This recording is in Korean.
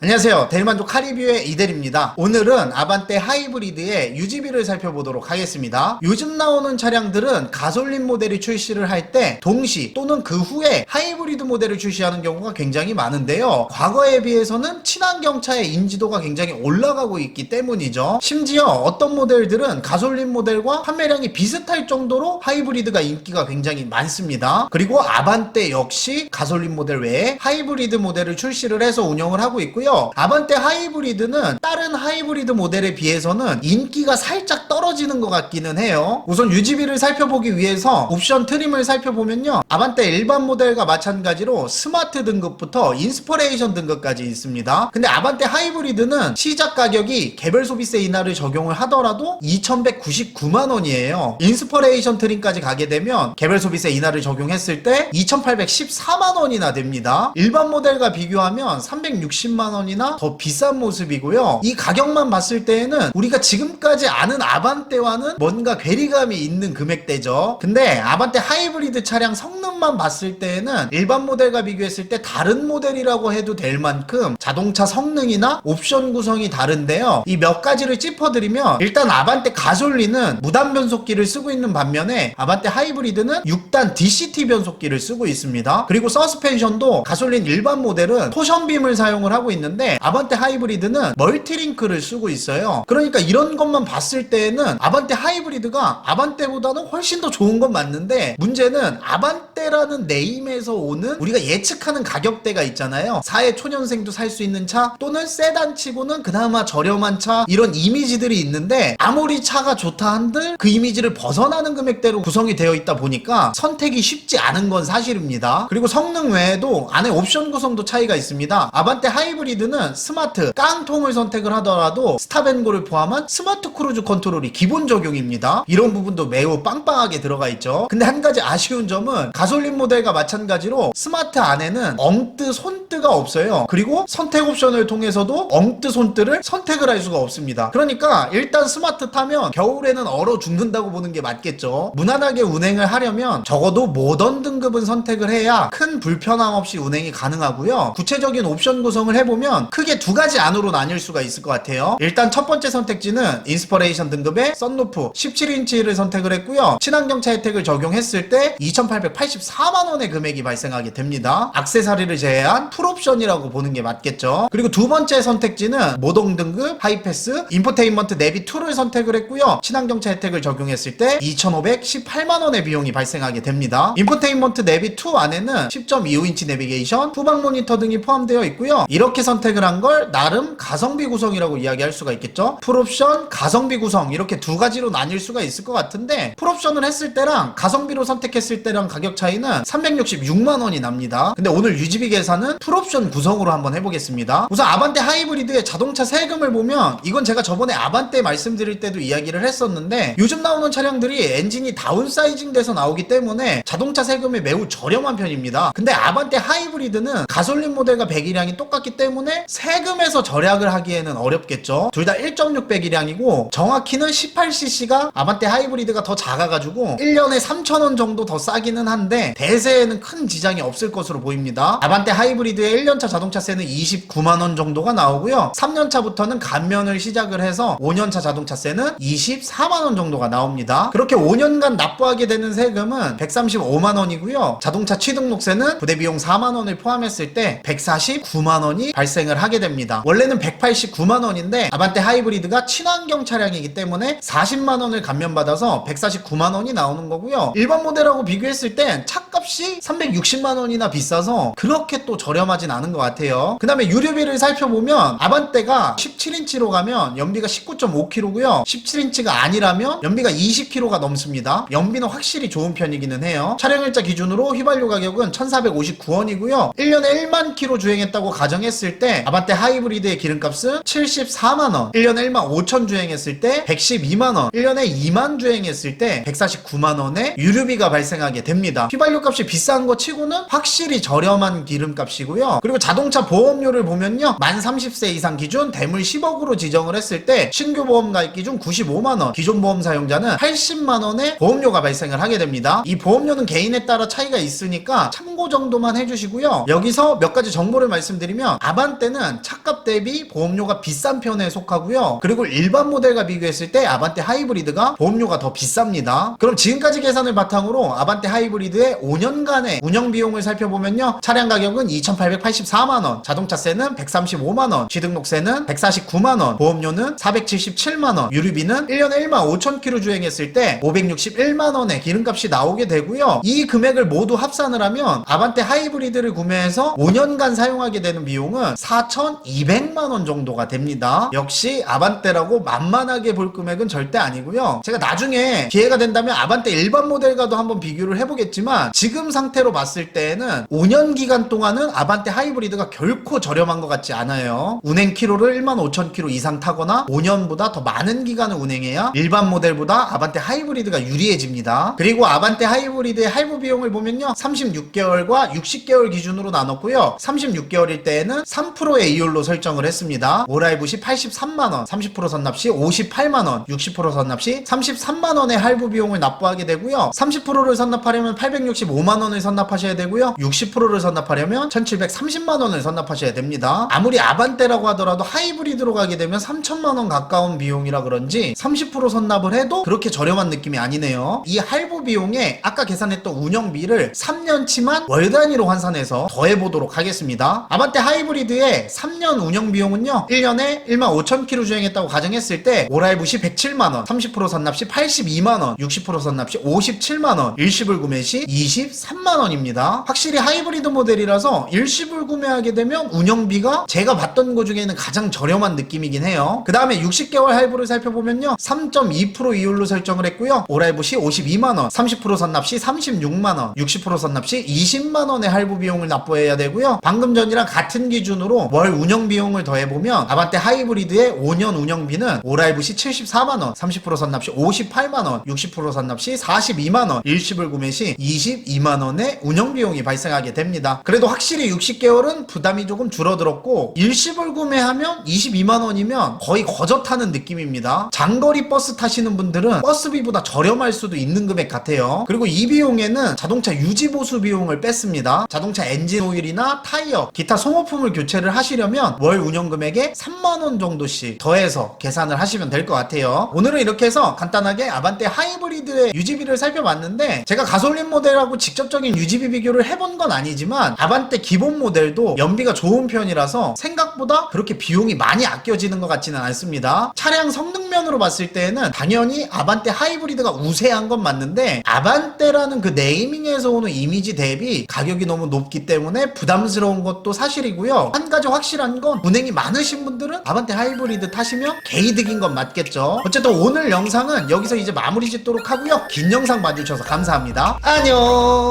안녕하세요. 대리만족 카리뷰의 이대리입니다. 오늘은 아반떼 하이브리드의 유지비를 살펴보도록 하겠습니다. 요즘 나오는 차량들은 가솔린 모델이 출시를 할 때 동시 또는 그 후에 하이브리드 모델을 출시하는 경우가 굉장히 많은데요. 과거에 비해서는 친환경차의 인지도가 굉장히 올라가고 있기 때문이죠. 심지어 어떤 모델들은 가솔린 모델과 판매량이 비슷할 정도로 하이브리드가 인기가 굉장히 많습니다. 그리고 아반떼 역시 가솔린 모델 외에 하이브리드 모델을 출시를 해서 운영을 하고 있고요. 아반떼 하이브리드는 다른 하이브리드 모델에 비해서는 인기가 살짝 떨어지는 것 같기는 해요. 우선 유지비를 살펴보기 위해서 옵션 트림을 살펴보면요, 아반떼 일반 모델과 마찬가지로 스마트 등급부터 인스퍼레이션 등급까지 있습니다. 근데 아반떼 하이브리드는 시작 가격이 개별 소비세 인하를 적용을 하더라도 2,199만원이에요 인스퍼레이션 트림까지 가게 되면 개별 소비세 인하를 적용했을 때 2,814만원이나 됩니다. 일반 모델과 비교하면 360만원이나 더 비싼 모습이고요. 이 가격만 봤을 때에는 우리가 지금까지 아는 아반떼와는 뭔가 괴리감이 있는 금액대죠. 근데 아반떼 하이브리드 차량 성능만 봤을 때에는 일반 모델과 비교했을 때 다른 모델이라고 해도 될 만큼 자동차 성능이나 옵션 구성이 다른데요. 이 몇 가지를 짚어드리면, 일단 아반떼 가솔린은 무단 변속기를 쓰고 있는 반면에 아반떼 하이브리드는 6단 DCT 변속기를 쓰고 있습니다. 그리고 서스펜션도 가솔린 일반 모델은 토션빔을 사용을 하고 있는데 아반떼 하이브리드는 멀티링크를 쓰고 있어요. 그러니까 이런 것만 봤을 때에는 아반떼 하이브리드가 아반떼보다는 훨씬 더 좋은 건 맞는데, 문제는 아반떼라는 네임에서 오는 우리가 예측하는 가격대가 있잖아요. 4회 초년생도 살 수 있는 차, 또는 세단치고는 그나마 저렴한 차, 이런 이미지들이 있는데 아무리 차가 좋다 한들 그 이미지를 벗어나는 금액대로 구성이 되어 있다 보니까 선택이 쉽지 않은 건 사실입니다. 그리고 성능 외에도 안에 옵션 구성도 차이가 있습니다. 아반떼 하이브리드는 스마트, 깡통을 선택을 하더라도 스탑앤고를 포함한 스마트 크루즈 컨트롤이 기본 적용입니다. 이런 부분도 매우 빵빵하게 들어가 있죠. 근데 한 가지 아쉬운 점은 가솔린 모델과 마찬가지로 스마트 안에는 엉뜨 손뜨가 없어요. 그리고 선택 옵션을 통해서도 엉뜨 손뜨를 선택을 할 수가 없습니다. 그러니까 일단 스마트 타면 겨울에는 얼어 죽는다고 보는 게 맞겠죠. 무난하게 운행을 하려면 적어도 모던 등급은 선택을 해야 큰 불편함 없이 운행이 가능하고요. 구체적인 옵션 구성을 해보면 크게 두 가지 안으로 나뉠 수가 있을 것 같아요. 일단 첫 번째 선택지는 인스퍼레이션 등급의 썬루프 17인치를 선택을 했고요. 친환경차 혜택을 적용했을 때 2,884만원의 금액이 발생하게 됩니다. 액세서리를 제외한 풀옵션이라고 보는 게 맞겠죠. 그리고 두 번째 선택지는 모동 등급 하이패스 인포테인먼트 내비 2를 선택을 했고요. 친환경차 혜택을 적용했을 때 2,518만원의 비용이 발생하게 됩니다. 인포테인먼트 내비 2 안에는 10.25인치 내비게이션, 후방 모니터 등이 포함되어 있고요. 이렇게 선택을 한 걸 나름 가성비 구성이라고 이야기할 수가 있겠죠. 풀옵션, 가성비 구성, 이렇게 두 가지로 나뉠 수가 있을 것 같은데, 풀옵션을 했을 때랑 가성비로 선택했을 때랑 가격 차이는 366만원이 납니다. 근데 오늘 유지비 계산은 풀옵션 구성으로 한번 해보겠습니다. 우선 아반떼 하이브리드의 자동차 세금을 보면, 이건 제가 저번에 아반떼 말씀드릴 때도 이야기를 했었는데, 요즘 나오는 차량들이 엔진이 다운사이징 돼서 나오기 때문에 자동차 세금이 매우 저렴한 편입니다. 근데 아반떼 하이브리드는 가솔린 모델과 배기량이 똑같기 때문에 세금에서 절약을 하기에는 어렵겠죠. 둘 다 1.6 배기량이고 정확히는 18cc가 아반떼 하이브리드가 더 작아가지고 1년에 3,000원 정도 더 싸기는 한데 대세에는 큰 지장이 없을 것으로 보입니다. 아반떼 하이브리드의 1년차 자동차세는 29만원 정도가 나오고요. 3년차부터는 감면을 시작을 해서 5년차 자동차세는 24만원 정도가 나옵니다. 그렇게 5년간 납부하게 되는 세금은 135만원이고요. 자동차 취등록세는 부대비용 4만원을 포함했을 때 149만원이 발생을 하게 됩니다. 원래는 189만원인데 아반떼 하이브리드가 친환경 차량이기 때문에 40만원을 감면받아서 149만원이 나오는 거고요. 일반 모델하고 비교했을 땐 차값이 360만원이나 비싸서 그렇게 또 저렴하진 않은 것 같아요. 그 다음에 유류비를 살펴보면 아반떼가 17인치로 가면 연비가 19.5km고요 17인치가 아니라면 연비가 20km가 넘습니다. 연비는 확실히 좋은 편이기는 해요. 차량일자 기준으로 휘발유 가격은 1,459원이고요 1년에 1만 km 주행했다고 가정했을 때 아반떼 하이브리드의 기름값은 74만원, 1년에 1만 5천 주행했을 때 112만원, 1년에 2만 주행했을 때 149만원의 유류비가 발생하게 됩니다. 휘발유 값이 비싼 거 치고는 확실히 저렴한 기름값이고요. 그리고 자동차 보험료를 보면요, 만 30세 이상 기준 대물 10억으로 지정을 했을 때 신규 보험 가입 기준 95만원, 기존 보험 사용자는 80만원의 보험료가 발생을 하게 됩니다. 이 보험료는 개인에 따라 차이가 있으니까 참고 참고 정도만 해주시고요. 여기서 몇 가지 정보를 말씀드리면 아반떼는 차값 대비 보험료가 비싼 편에 속하고요. 그리고 일반 모델과 비교했을 때 아반떼 하이브리드가 보험료가 더 비쌉니다. 그럼 지금까지 계산을 바탕으로 아반떼 하이브리드의 5년간의 운영 비용을 살펴보면요. 차량 가격은 2,884만원, 자동차세는 135만원, 취등록세는 149만원, 보험료는 477만원, 유류비는 1년에 15,000km 주행했을 때 561만원의 기름값이 나오게 되고요. 이 금액을 모두 합산을 하면 아반떼 하이브리드를 구매해서 5년간 사용하게 되는 비용은 4,200만원 정도가 됩니다. 역시 아반떼라고 만만하게 볼 금액은 절대 아니고요. 제가 나중에 기회가 된다면 아반떼 일반 모델과도 한번 비교를 해보겠지만 지금 상태로 봤을 때에는 5년 기간 동안은 아반떼 하이브리드가 결코 저렴한 것 같지 않아요. 운행 키로를 15,000km 이상 타거나 5년보다 더 많은 기간을 운행해야 일반 모델보다 아반떼 하이브리드가 유리해집니다. 그리고 아반떼 하이브리드의 할부 비용을 보면요. 36개월과 60개월 기준으로 나눴고요. 36개월일 때에는 3%의 이율로 설정을 했습니다. 모랄부 시 83만원, 30% 선납 시 58만원, 60% 선납 시 33만원의 할부 비용을 납부하게 되고요. 30%를 선납하려면 865만원을 선납하셔야 되고요. 60%를 선납하려면 1730만원을 선납하셔야 됩니다. 아무리 아반떼라고 하더라도 하이브리드로 가게 되면 3천만원 가까운 비용이라 그런지 30% 선납을 해도 그렇게 저렴한 느낌이 아니네요. 이 할부 비용에 아까 계산했던 운영비를 3년치만 월 단위로 환산해서 더해보도록 하겠습니다. 아반떼 하이브리드의 3년 운영비용은요. 1년에 15,000km 주행했다고 가정했을 때 모랄부 시 107만원, 30% 선납 시 82만원, 60% 선납 시 57만원, 일시불 구매 시 23만원입니다. 확실히 하이브리드 모델이라서 일시불 구매하게 되면 운영비가 제가 봤던 거 중에는 가장 저렴한 느낌이긴 해요. 그 다음에 60개월 할부를 살펴보면요. 3.2% 이율로 설정을 했고요. 모랄부 시 52만원, 30% 선납 시 36만원, 60% 선납 시 20만원의 할부 비용을 납부해야 되고요. 방금 전이랑 같은 기준으로 월 운영 비용을 더해보면 아반떼 하이브리드의 5년 운영비는 모랄부 시 74만원, 30% 선납 시 58만원, 60% 선납 시 42만원, 일시불 구매 시 22만원의 운영 비용이 발생하게 됩니다. 그래도 확실히 60개월은 부담이 조금 줄어들었고 일시불 구매하면 22만원이면 거의 거저 타는 느낌입니다. 장거리 버스 타시는 분들은 버스비보다 저렴할 수도 있는 금액 같아요. 그리고 이 비용에는 자동차 유지 보수 비용을 뺐습니다. 자동차 엔진 오일이나 타이어, 기타 소모품을 교체를 하시려면 월 운영 금액에 3만원 정도씩 더해서 계산을 하시면 될 것 같아요. 오늘은 이렇게 해서 간단하게 아반떼 하이브리드의 유지비를 살펴봤는데 제가 가솔린 모델하고 직접적인 유지비 비교를 해본 건 아니지만 아반떼 기본 모델도 연비가 좋은 편이라서 생각보다 그렇게 비용이 많이 아껴지는 것 같지는 않습니다. 차량 성능면으로 봤을 때는 당연히 아반떼 하이브리드가 우세한 건 맞는데 아반떼라는 그 네이밍에서 오는 이미지 대비 가격이 너무 높기 때문에 부담스러운 것도 사실이고요. 한 가지 확실한 건 운행이 많으신 분들은 아반떼 하이브리드 타시면 개이득인 건 맞겠죠. 어쨌든 오늘 영상은 여기서 이제 마무리 짓도록 하고요. 긴 영상 봐주셔서 감사합니다. 안녕.